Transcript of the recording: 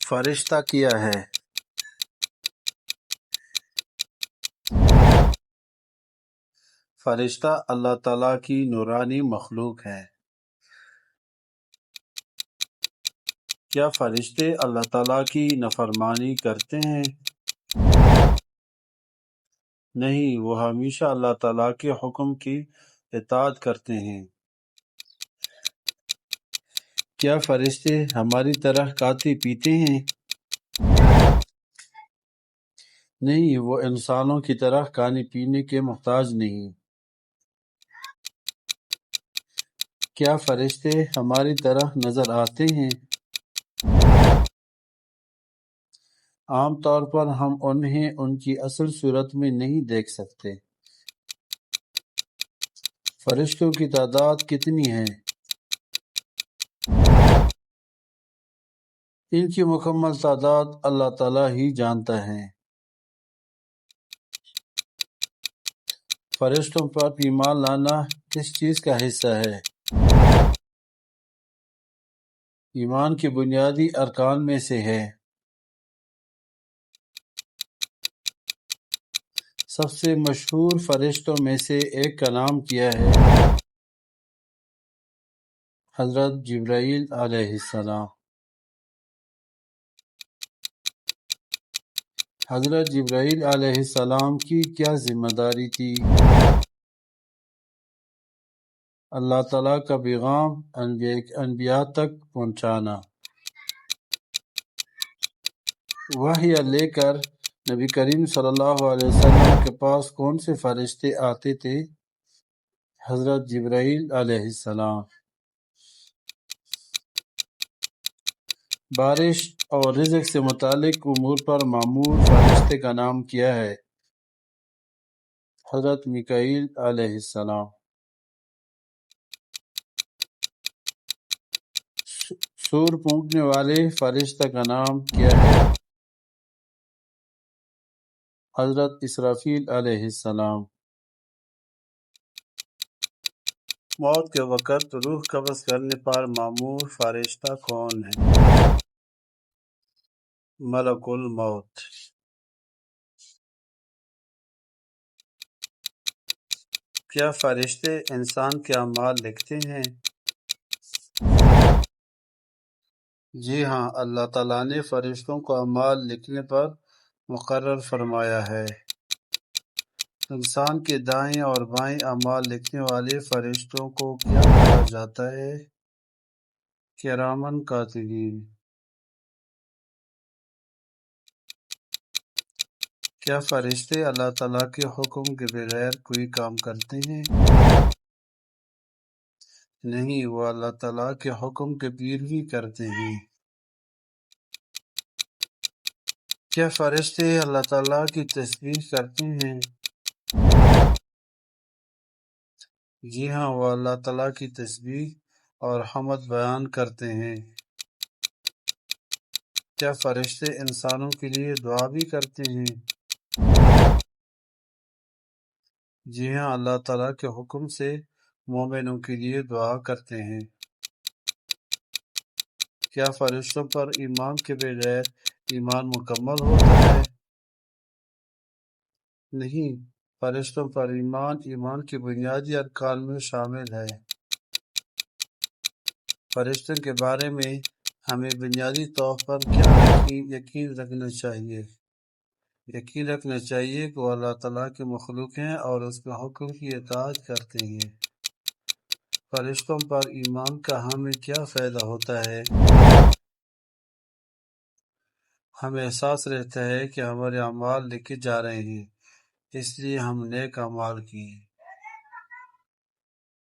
فرشتہ کیا ہے؟ فرشتہ اللہ تعالیٰ کی نورانی مخلوق ہے۔ کیا فرشتے اللہ تعالیٰ کی نافرمانی کرتے ہیں؟ نہیں، وہ ہمیشہ اللہ تعالیٰ کے حکم کی اطاعت کرتے ہیں۔ کیا فرشتے ہماری طرح کھاتے پیتے ہیں؟ نہیں، وہ انسانوں کی طرح کھانے پینے کے محتاج نہیں۔ کیا فرشتے ہماری طرح نظر آتے ہیں؟ عام طور پر ہم انہیں ان کی اصل صورت میں نہیں دیکھ سکتے۔ فرشتوں کی تعداد کتنی ہے؟ ان کی مکمل تعداد اللہ تعالیٰ ہی جانتا ہے۔ فرشتوں پر ایمان لانا کس چیز کا حصہ ہے؟ ایمان کے بنیادی ارکان میں سے ہے۔ سب سے مشہور فرشتوں میں سے ایک کا نام کیا ہے؟ حضرت جبرائیل علیہ السلام۔ حضرت جبرائیل علیہ السلام کی کیا ذمہ داری تھی؟ اللہ تعالیٰ کا پیغام انبیاء تک پہنچانا۔ وحی لے کر نبی کریم صلی اللہ علیہ وسلم کے پاس کون سے فرشتے آتے تھے؟ حضرت جبرائیل علیہ السلام۔ بارش اور رزق سے متعلق امور پر مامور فرشتے کا نام کیا ہے؟ حضرت میکائیل علیہ السلام۔ سور پھونکنے والے فرشتہ کا نام کیا ہے؟ حضرت اسرافیل علیہ السلام۔ موت کے وقت روح قبض کرنے پر مامور فرشتہ کون ہے؟ ملک الموت۔ کیا فرشتے انسان کے اعمال لکھتے ہیں؟ جی ہاں، اللہ تعالیٰ نے فرشتوں کو اعمال لکھنے پر مقرر فرمایا ہے۔ انسان کے دائیں اور بائیں اعمال لکھنے والے فرشتوں کو کیا کہا جاتا ہے؟ کرامن کاتبین۔ کیا فرشتے اللہ تعالیٰ کے حکم کے بغیر کوئی کام کرتے ہیں؟ نہیں، وہ اللہ تعالیٰ کے حکم کی پیروی کرتے ہیں۔ کیا فرشتے اللہ تعالیٰ کی تسبیح کرتے ہیں؟ جی ہاں، وہ اللہ تعالیٰ کی تسبیح اور حمد بیان کرتے ہیں۔ کیا فرشتے انسانوں کے لیے دعا بھی کرتے ہیں؟ جی ہاں، اللہ تعالیٰ کے حکم سے مومنوں کے لیے دعا کرتے ہیں۔ کیا فرشتوں پر ایمان کے بغیر ایمان مکمل ہوتا ہے؟ نہیں، فرشتوں پر ایمان کے بنیادی ارکان میں شامل ہے۔ فرشتوں کے بارے میں ہمیں بنیادی طور پر کیا یقین رکھنا چاہیے؟ یقین رکھنا چاہیے کہ وہ اللہ تعالیٰ کے مخلوق ہیں اور اس کے حکم کی اطاعت کرتے ہیں۔ فرشتوں پر ایمان کا ہمیں کیا فائدہ ہوتا ہے؟ ہمیں احساس رہتا ہے کہ ہمارے اعمال لکھے جا رہے ہیں، اس لیے ہم نیک اعمال کیے۔